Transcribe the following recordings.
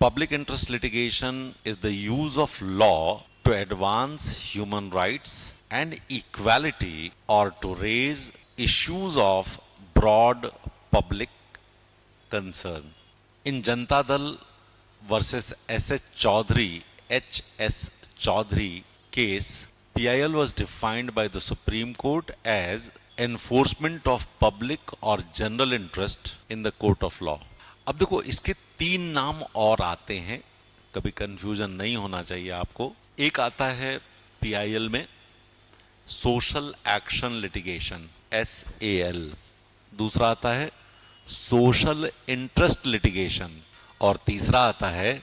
Public interest litigation is the use of law to advance human rights and equality or to raise issues of broad public concern. In Janata Dal versus S.H. Chaudhary, H.S. Chaudhary case, PIL was defined by the Supreme Court as enforcement of public or general interest in the court of law. अब देखो इसके 3 नाम और आते हैं, कभी confusion नहीं होना चाहिए आपको। एक आता है PIL में सोशल एक्शन लिटिगेशन SAL, दूसरा आता है सोशल इंटरेस्ट लिटिगेशन और तीसरा आता है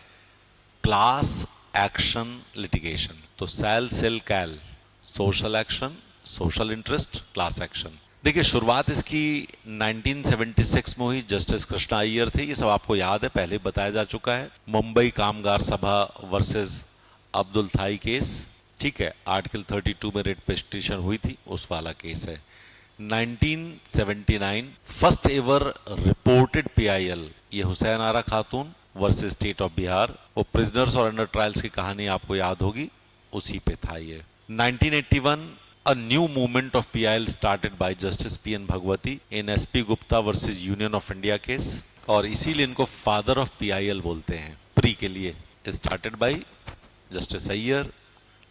क्लास एक्शन लिटिगेशन। तो SAL, CAL, social action, social interest, class action. देखिए शुरुआत इसकी 1976 में हुई, जस्टिस कृष्णा अय्यर थे, ये सब आपको याद है, पहले बताया जा चुका है। मुंबई कामगार सभा वर्सेस अब्दुल थाई केस, ठीक है, आर्टिकल 32 में रिट पिटीशन हुई थी, उस वाला केस है। 1979 फर्स्ट एवर रिपोर्टेड PIL, ये हुसैन आरा खातून वर्सेस स्टेट ऑफ बिहार, वो प्रिजनर्स और अंडर ट्रायल्स की कहानी आपको याद होगी, उसी पे था ये। 1981 a new movement of PIL started by Justice P.N. Bhagwati in SP Gupta versus Union of India case, और इसीलिए इनको फादर ऑफ PIL बोलते हैं। प्री के लिए स्टार्टेड बाय जस्टिस अय्यर,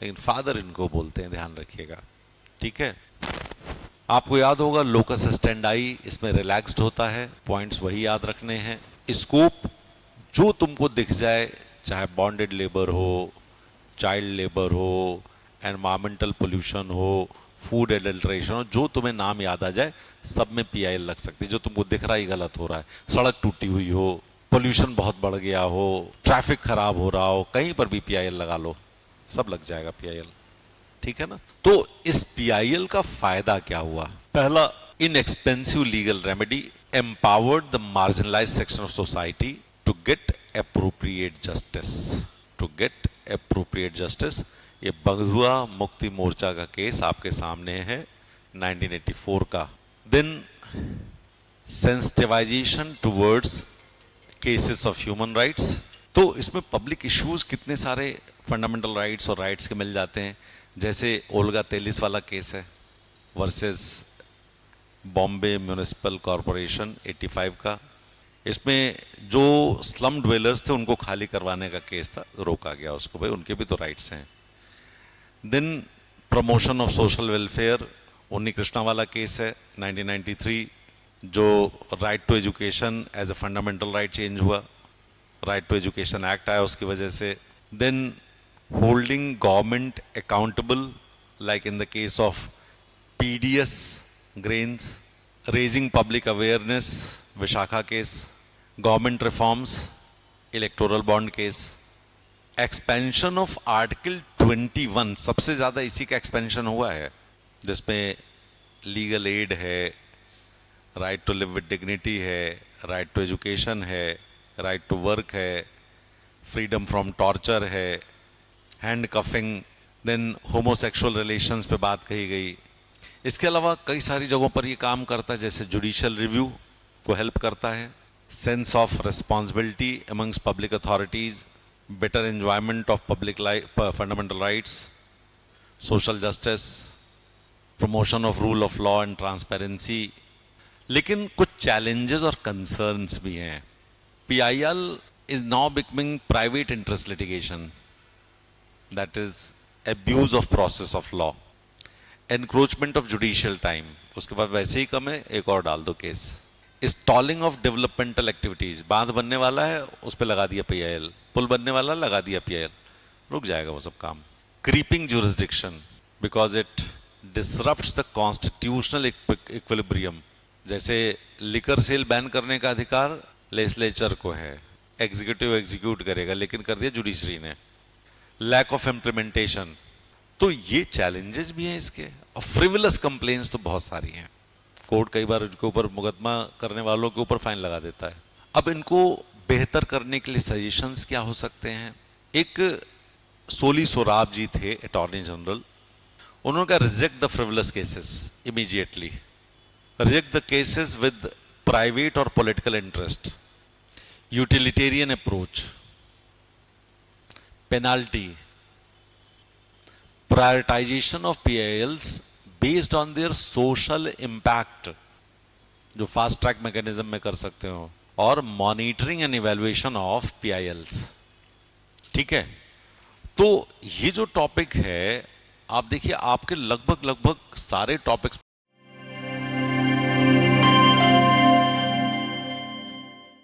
लेकिन फादर इनको बोलते हैं, ध्यान रखिएगा, ठीक है। आपको याद होगा लोकस स्टैंडाई इसमें रिलैक्स्ड होता है, पॉइंट्स वही याद रखने हैं। स्कोप जो तुमको दिख जाए, चाहे बॉन्डेड लेबर हो, चाइल्ड लेबर हो, एनवायरमेंटल पोल्यूशन हो, फूड एडल्ट्रेशन हो, जो तुम्हें नाम याद आ जाए सब में PIL लग सकती है। जो तुमको दिख रहा है गलत हो रहा है, सड़क टूटी हुई हो, पोल्यूशन बहुत बढ़ गया हो, ट्रैफिक खराब हो रहा हो, कहीं पर भी PIL लगा लो, सब लग जाएगा PIL, ठीक है ना। तो इस PIL का फायदा क्या हुआ? पहला, inexpensive legal remedy empowered the marginalized section of society to get appropriate justice, to get appropriate justice. ये बगधुआ मुक्ति मोर्चा का केस आपके सामने है 1984 का। Then sensitization towards cases of human rights, तो इसमें पब्लिक इश्यूज कितने सारे फंडामेंटल राइट्स और राइट्स के मिल जाते हैं। जैसे ओल्गा तेलिस वाला केस है वर्सेस बॉम्बे म्यूनिसिपल कॉरपोरेशन 85 का, इसमें जो स्लम ड्वेलर्स थे उनको खाली करवाने का केस था, रोका गया उसको, भाई उनके भी तो राइट्स हैं। Then promotion of social welfare, Unni Krishna वाला केस है 1993, जो right to education as a fundamental right change हुआ, राइट टू एजुकेशन एक्ट आया उसकी वजह से। Then holding government accountable like in the case of PDS grains, raising public awareness Vishakha case, government reforms electoral bond case, expansion of article 21, सबसे ज्यादा इसी का expansion हुआ है, जिसमें लीगल एड है, right to live with dignity है, right to education है, राइट टू वर्क है, फ्रीडम फ्रॉम टॉर्चर है, handcuffing, then homosexual relations पे बात कही गई। इसके अलावा कई सारी जगहों पर ये काम करता है, जैसे जुडिशियल रिव्यू को हेल्प करता है, sense of responsibility amongst public authorities, better enjoyment of public fundamental rights, social justice, promotion of rule of law and transparency. लेकिन कुछ चैलेंजेस और कंसर्न्स भी हैं। PIL is now becoming private interest litigation, that is abuse of process of law, encroachment of judicial time, उसके बाद वैसे ही कम है, एक और डाल दो case. Stalling of developmental activities, बांध बनने वाला है उस पर लगा दिया PIL, पुल बनने वाला लगा दिया PIL, रुक जाएगा वो सब काम। Creeping jurisdiction because it disrupts the constitutional equilibrium, जैसे लिकर सेल बैन करने का अधिकार लेजिस्लेचर को है, एग्जीक्यूटिव एग्जीक्यूट करेगा, लेकिन कर दिया जुडिशरी ने। लैक ऑफ इम्प्लीमेंटेशन, तो ये चैलेंजेस भी हैं इसके, और फ्रिवलस कंप्लेंट्स तो बहुत सारी हैं। कोर्ट कई बार इनके ऊपर मुकदमा करने वालों के ऊपर फाइन लगा देता है। अब इनको बेहतर करने के लिए सजेशंस क्या हो सकते हैं? एक सोली सोराब जी थे अटॉर्नी जनरल, उन्होंने कहा reject the frivolous cases immediately, reject the cases with private और political interest, utilitarian approach, penalty, prioritisation of PILs based on their social impact, जो फास्ट ट्रैक मैकेनिज्म में कर सकते हो, और monitoring and evaluation of PILs. ठीक है, तो ये जो टॉपिक है, आप देखिए आपके लगभग लगभग सारे टॉपिक्स